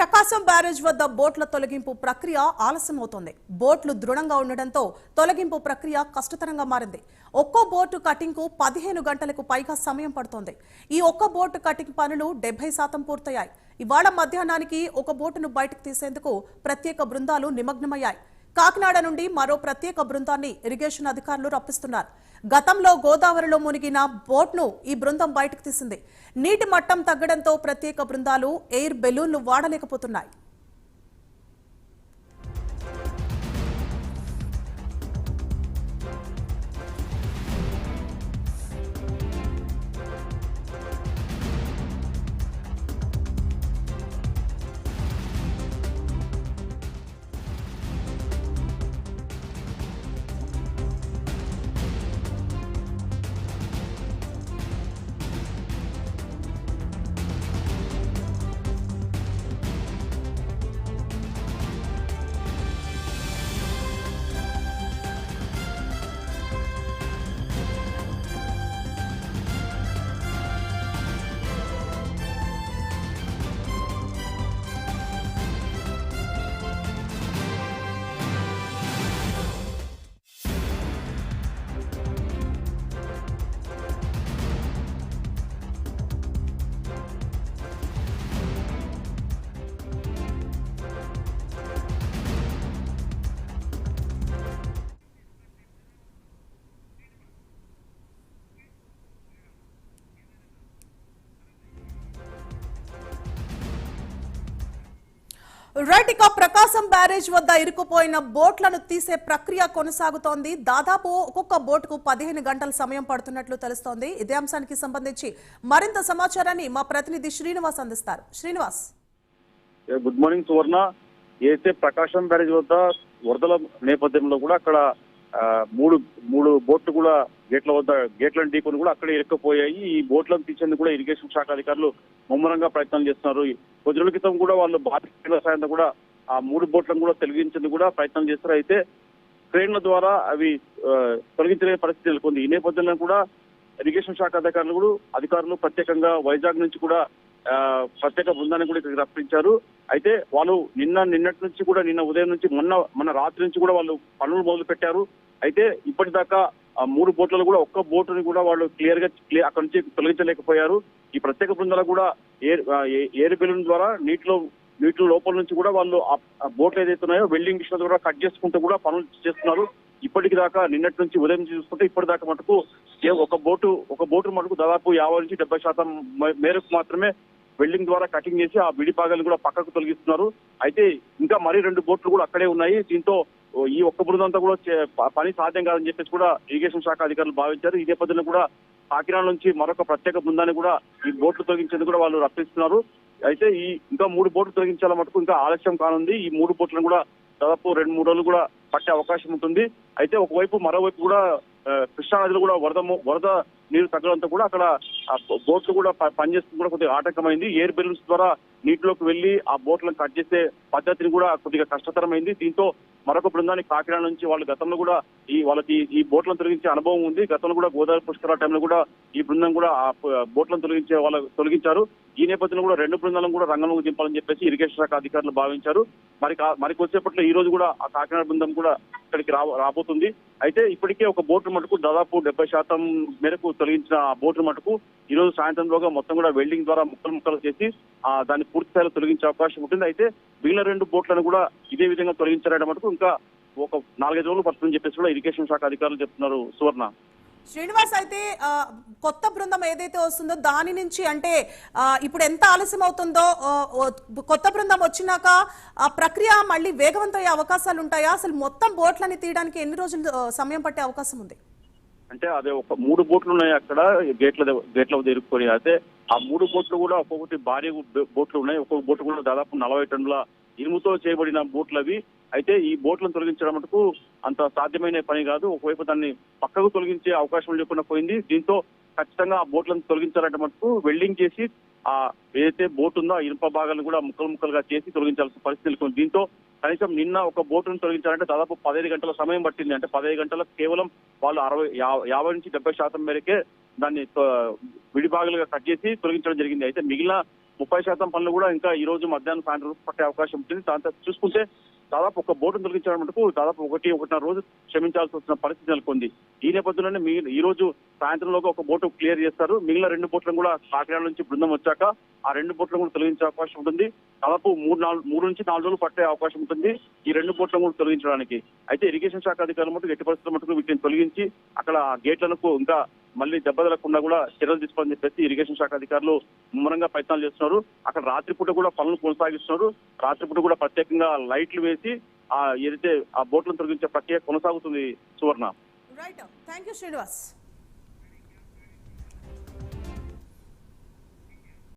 ప్రకాశం barrage వద్ద బోట్ల తొలగింపు ప్రక్రియ ఆలస్యమవుతోంది. బోట్లు దృఢంగా ఉండడంతో తొలగింపు ప్రక్రియ కష్టతరంగా మారింది. ఒక్కో బోటు కటింగ్ కు 15 గంటలకు పైగా సమయం పడుతోంది. ఈ ఒక్క బోటు కటింగ్ పనులు 70% పూర్తయ్యాయి. ఇవాళ మధ్యాహ్నానికి ఒక బోటును బయటకు తీసేందుకు ప్రత్యేక బృందాలు నిమగ్నమయ్యాయి. కాకినాడ నుండి మరో ప్రత్యేక బృందాన్ని ఇరిగేషన్ అధికారులు రప్పిస్తున్నారు. గతంలో గోదావరిలో మునిగిన బోట్ను ఈ బృందం బయటకు తీసింది. నీటి మట్టం తగ్గడంతో ప్రత్యేక బృందాలు ఎయిర్ బెలూన్లు వాడలేకపోతున్నాయి. రైట్, ఇక ప్రకాశం బ్యారేజ్ వద్ద ఇరుక్కుపోయిన బోట్లను తీసే ప్రక్రియ కొనసాగుతోంది. దాదాపు ఒక్కొక్క బోటుకు 15 గంటల సమయం పడుతున్నట్లు తెలుస్తోంది. ఇదే అంశానికి సంబంధించి మరింత సమాచారాన్ని మా ప్రతినిధి శ్రీనివాస్ అందిస్తారు. శ్రీనివాస్, గుడ్ మార్నింగ్ సువర్ణ. ఏదైతే ప్రకాశం బ్యారేజ్ వద్ద వరదల నేపథ్యంలో కూడా అక్కడ మూడు బోట్లు కూడా గేట్లను ఢీకొని కూడా అక్కడే ఇరుక్కుపోయాయి. ఈ బోట్లను తీసేందుకు కూడా ఇరిగేషన్ శాఖ అధికారులు ముమ్మరంగా ప్రయత్నం చేస్తున్నారు. కొద్ది రోజుల క్రితం కూడా వాళ్ళు బాధితుల సాయంతో కూడా ఆ 3 బోట్లను కూడా తొలగించేందుకు కూడా ప్రయత్నం చేస్తారు. అయితే క్రేన్ల ద్వారా అవి తొలగించలేని పరిస్థితి నెలకొంది. ఈ నేపథ్యంలో కూడా ఇరిగేషన్ శాఖ అధికారులు ప్రత్యేకంగా వైజాగ్ నుంచి కూడా ప్రత్యేక బృందాన్ని కూడా ఇక్కడికి రప్పించారు. అయితే వాళ్ళు నిన్నటి నుంచి కూడా నిన్న ఉదయం నుంచి మొన్న రాత్రి నుంచి కూడా వాళ్ళు పనులు మొదలు పెట్టారు. అయితే ఇప్పటిదాకా 3 బోట్లలో కూడా ఒక్క బోటుని కూడా వాళ్ళు అక్కడి నుంచి తొలగించలేకపోయారు. ఈ ప్రత్యేక బృందాలు కూడా ఎయిర్ బెలూన్ ద్వారా నీటిలో లోపల నుంచి కూడా వాళ్ళు ఆ బోట్లు ఏదైతే ఉన్నాయో వెల్డింగ్ మిషన్ ద్వారా కట్ చేసుకుంటూ కూడా పనులు చేస్తున్నారు. ఇప్పటికి దాకా నిన్నటి నుంచి ఉదయం నుంచి చూసుకుంటే ఇప్పటిదాకా మటుకు ఒక బోటు మటుకు దాదాపు 50 నుంచి 70% మేరకు మాత్రమే వెల్డింగ్ ద్వారా కటింగ్ చేసి ఆ విడి భాగాలను కూడా పక్కకు తొలగిస్తున్నారు. అయితే ఇంకా మరీ 2 బోట్లు కూడా అక్కడే ఉన్నాయి. దీంతో ఈ ఒక్క బృందంతో కూడా పని సాధ్యం కాదని చెప్పేసి కూడా ఇరిగేషన్ శాఖ అధికారులు భావించారు. ఈ నేపథ్యంలో కూడా కాకినాడ నుంచి మరొక ప్రత్యేక బృందాన్ని కూడా ఈ బోట్లు తొలగించేందుకు కూడా వాళ్ళు రప్పిస్తున్నారు. అయితే ఇంకా 3 బోట్లు తొలగించాల మటుకు ఇంకా ఆలస్యం కానుంది. ఈ 3 బోట్లను కూడా దాదాపు 2-3 రోజులు కూడా పట్టే అవకాశం ఉంటుంది. అయితే మరోవైపు కూడా కృష్ణానదిలో కూడా వరద నీరు తగ్గడంతో కూడా అక్కడ బోట్లు కూడా పనిచేస్తుంది కూడా కొద్దిగా ఆటంకమైంది. ఎయిర్ బెలూన్స్ ద్వారా నీటిలోకి వెళ్లి ఆ బోట్లను కట్ చేసే పద్ధతిని కూడా కొద్దిగా కష్టతరమైంది. దీంతో మరొక బృందాన్ని కాకినాడ నుంచి వాళ్ళు గతంలో కూడా వాళ్ళకి ఈ బోట్లను తొలగించే అనుభవం ఉంది. గతంలో కూడా గోదావరి పుష్కరాల టైంలో కూడా ఈ బృందం కూడా ఆ బోట్లను తొలగించారు. ఈ నేపథ్యంలో కూడా 2 బృందాలను కూడా రంగంలోకి దింపాలని చెప్పేసి ఇరిగేషన్ శాఖ అధికారులు భావించారు. మరి కొద్దిసేపట్లో ఈ రోజు కూడా ఆ కాకినాడ బృందం కూడా ఇక్కడికి రాబోతుంది. అయితే ఇప్పటికే ఒక బోటు మటుకు దాదాపు 70% మేరకు తొలగించిన ఆ బోటు మటుకు ఈ రోజు సాయంత్రంలోగా మొత్తం కూడా వెల్డింగ్ ద్వారా ముక్కలు చేసి దాన్ని పూర్తి స్థాయిలో తొలగించే అవకాశం ఉంటుంది. అయితే మిగిలిన 2 బోట్లను కూడా ఇదే విధంగా తొలగించారట మటుకు ఇంకా ఒక 4-5 రోజులు పడుతుందని చెప్పేసి కూడా ఇరిగేషన్ శాఖ అధికారులు చెప్తున్నారు. సువర్ణ, శ్రీనివాస్, అయితే కొత్త బృందం ఏదైతే వస్తుందో దాని నుంచి అంటే ఇప్పుడు ఎంత ఆలస్యం అవుతుందో కొత్త బృందం వచ్చినాక ఆ ప్రక్రియ మళ్ళీ వేగవంతం అయ్యే అవకాశాలు ఉంటాయా? అసలు మొత్తం బోట్లని తీయడానికి ఎన్ని రోజులు సమయం పట్టే అవకాశం ఉంది? అంటే అదే ఒక 3 బోట్లు ఉన్నాయి అక్కడ గేట్ల ఇరుక్కొని. అయితే ఆ 3 బోట్లు కూడా ఒక్కొక్కటి భారీ బోట్లు ఉన్నాయి. ఒక్కొక్క బోట్లు కూడా దాదాపు 40 టన్నుల ఇనుముతో చేయబడిన బోట్లు అవి. అయితే ఈ బోట్లను తొలగించడం మటుకు అంత సాధ్యమైన పని కాదు. ఒకవైపు దాన్ని పక్కకు తొలగించే అవకాశం లేకుండా పోయింది. దీంతో ఖచ్చితంగా ఆ బోట్లను తొలగించాలంటే మటుకు వెల్డింగ్ చేసి ఏదైతే బోట్ ఉందో ఆ ఇనుప భాగాలను కూడా ముక్కలుగా చేసి తొలగించాల్సిన పరిస్థితి నెలకొంది. దీంతో కనీసం నిన్న ఒక బోటును తొలగించాలంటే దాదాపు 15 గంటల సమయం పట్టింది. అంటే 15 గంటలకు కేవలం వాళ్ళు 50 నుంచి 70% మేరకే దాన్ని విడి భాగాలుగా కట్ చేసి తొలగించడం జరిగింది. అయితే మిగిలిన 30% పనులు కూడా ఇంకా ఈ రోజు మధ్యాహ్నం సాయంత్రం పట్టే అవకాశం ఉంటుంది. దాంతో చూసుకుంటే దాదాపు ఒక బోటును తొలగించడం మటుకు దాదాపు 1-1.5 రోజు క్షమించాల్సి వచ్చిన పరిస్థితి నెలకొంది. ఈ నేపథ్యంలోనే ఈ రోజు సాయంత్రంలోగా ఒక బోటు క్లియర్ చేస్తారు. మిగిలిన 2 బోట్లను కూడా కాకినాడ నుంచి బృందం వచ్చాక ఆ 2 బోట్లను కూడా తొలగించే అవకాశం ఉంటుంది. దాదాపు 3 నుంచి 4 రోజులు పట్టే అవకాశం ఉంటుంది ఈ 2 బోట్లను కూడా తొలగించడానికి. అయితే ఇరిగేషన్ శాఖ అధికారులు మటుకు ఎట్టి పరిస్థితుల మటుకు వీటిని తొలగించి అక్కడ గేట్లకు ఇంకా మళ్ళీ దెబ్బతలకుండా కూడా చర్యలు తీసుకోవాలని చెప్పేసి ఇరిగేషన్ శాఖ అధికారులు ముమ్మరంగా ప్రయత్నాలు చేస్తున్నారు. అక్కడ రాత్రిపూట కూడా పనులు కొనసాగిస్తున్నారు. రాత్రిపూట కూడా ప్రత్యేకంగా లైట్లు వేసి ఏదైతే ఆ బోట్లను తొలగించే ప్రక్రియ కొనసాగుతుంది Suvarna. Right, thank you Srinivas.